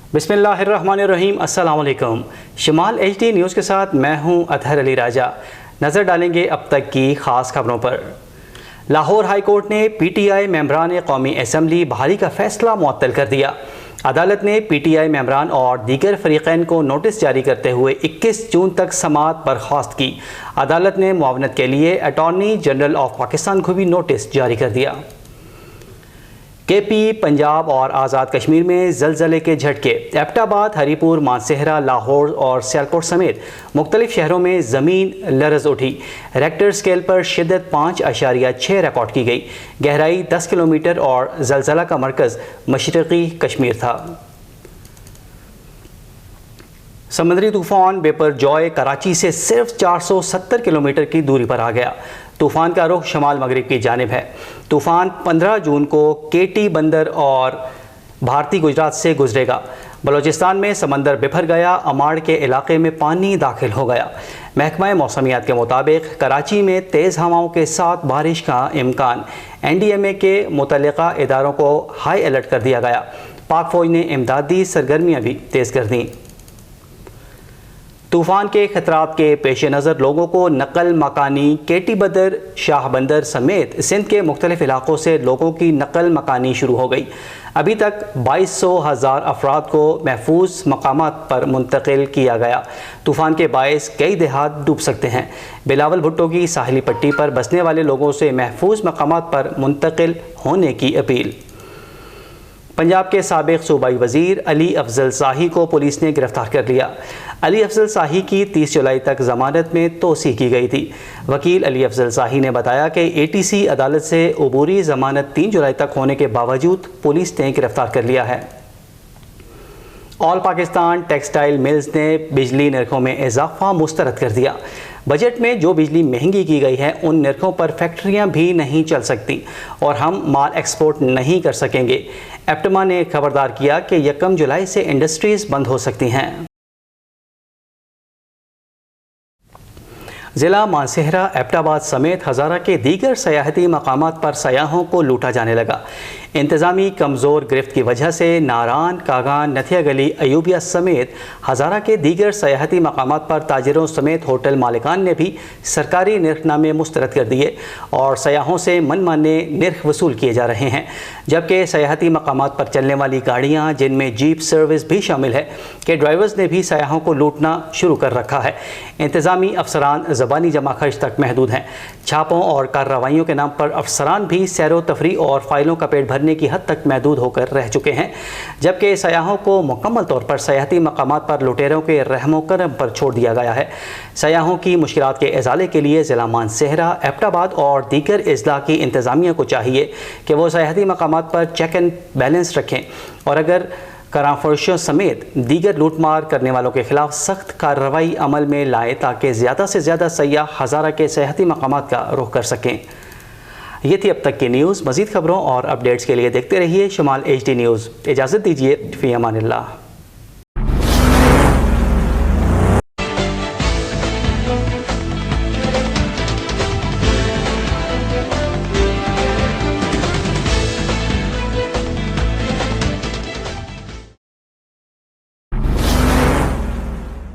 बिस्मिल्लाहिर्रहमानिर्रहीम। अस्सलाम वालेकुम। शमाल HD न्यूज़ के साथ मैं हूं अतहर अली राजा। नज़र डालेंगे अब तक की ख़ास खबरों पर। लाहौर हाई कोर्ट ने PTI मेंबरान कौमी असम्बली बहाली का फ़ैसला मुअत्तल कर दिया। अदालत ने PTI मेंबरान और दीगर फ़रीक़ैन को नोटिस जारी करते हुए 21 जून तक समाअत बर्खास्त की। अदालत ने मुआवनत के लिए अटॉर्नी जनरल ऑफ पाकिस्तान को भी नोटिस जारी कर दिया। KP, पंजाब और आज़ाद कश्मीर में ज़लज़ले के झटके। एबटाबाद, हरीपुर, मानसेहरा, लाहौर और सियालकोट समेत मुख्तलिफ शहरों में ज़मीन लरज़ उठी। रेक्टर स्केल पर शिद्दत 5.6 रिकॉर्ड की गई। गहराई 10 किलोमीटर और ज़लज़ला का मरकज़ मशरक़ी कश्मीर था। समुद्री तूफ़ान बिपरजॉय कराची से सिर्फ 470 किलोमीटर की दूरी पर आ गया। तूफ़ान का रुख शमाल मगरिब की जानिब है। तूफ़ान 15 जून को KT बंदर और भारतीय गुजरात से गुजरेगा। बलोचिस्तान में समंदर बिफर गया। अमाड़ के इलाके में पानी दाखिल हो गया। महकमा मौसमियात के मुताबिक कराची में तेज़ हवाओं के साथ बारिश का इम्कान। NDMA के मुतल्लिका इदारों को हाई अलर्ट कर दिया गया। पाक फ़ौज ने इमदादी सरगर्मियाँ भी तेज़ कर दीं। तूफ़ान के खतरात के पेश नज़र लोगों को नकल मकानी KT बंदर, शाह बंदर समेत सिंध के मुख्तलिफ इलाकों से लोगों की नकल मकानी शुरू हो गई। अभी तक 22,000 अफराद को महफूज मकामात पर मुंतकिल किया गया। तूफ़ान के बायस कई देहात डूब सकते हैं। बिलावल भुट्टो की साहिली पट्टी पर बसने वाले लोगों से महफूज मकामात पर मुंतकिल होने की अपील। पंजाब के साबिक सूबाई वज़ीर अली अफजल शाही को पुलिस ने गिरफ्तार कर लिया। अली अफजल शाही की 30 जुलाई तक ज़मानत में तोसी की गई थी। वकील अली अफजल शाही ने बताया कि ATC अदालत से अबूरी ज़मानत 3 जुलाई तक होने के बावजूद पुलिस ने गिरफ्तार कर लिया है। ऑल पाकिस्तान टेक्सटाइल मिल्स ने बिजली नरखों में इजाफा मुस्तरद कर दिया। बजट में जो बिजली महंगी की गई है उन नरखों पर फैक्ट्रियां भी नहीं चल सकती और हम माल एक्सपोर्ट नहीं कर सकेंगे। एप्टमा ने खबरदार किया कि 1 जुलाई से इंडस्ट्रीज़ बंद हो सकती हैं। ज़िला मानसेहरा, एबटाबाद समेत हज़ारा के दीगर सयाहती मकामात पर सयाहों को लूटा जाने लगा। इंतज़ामी कमज़ोर गिरफ्त की वजह से नारान, कागान, नथिया गली, अयूबिया समेत हज़ारा के दीगर सयाहती मकामात पर ताजिरों समेत होटल मालिकान ने भी सरकारी निर्खनामे मुस्तरद कर दिए और सयाहों से मनमाने निर्ख वसूल किए जा रहे हैं। जबकि सयाहती मकामात पर चलने वाली गाड़ियाँ, जिनमें जीप सर्विस भी शामिल है, के ड्राइवर्स ने भी सयाहों को लूटना शुरू कर रखा है। इंतज़ामी अफसरान ज़बानी जमा खर्च तक महदूद हैं। छापों और कार्रवाइयों के नाम पर अफसरान भी सैरो तफरी और फाइलों का पेट भरने की हद तक महदूद होकर रह चुके हैं। जबकि सयाहों को मुकम्मल तौर पर सयाहती मकामात पर लुटेरों के रहमो करम पर छोड़ दिया गया है। सयाहों की मुश्किलात के इज़ाले के लिए ज़िला मानसेहरा, एबटाबाद और दीगर अजला की इंतज़ामिया को चाहिए कि वो सयाहती मकामात पर चेक एंड बैलेंस रखें और अगर कराफरोशों समेत दीगर लूटमार करने वालों के खिलाफ सख्त कार्रवाई अमल में लाए ताकि ज़्यादा से ज़्यादा सयाह हज़ारा के सयाहती मकामात का रुख कर सकें। ये थी अब तक की न्यूज़। मज़ीद खबरों और अपडेट्स के लिए देखते रहिए शमाल HD न्यूज़। इजाज़त दीजिए, फ़ी अमानिल्लाह।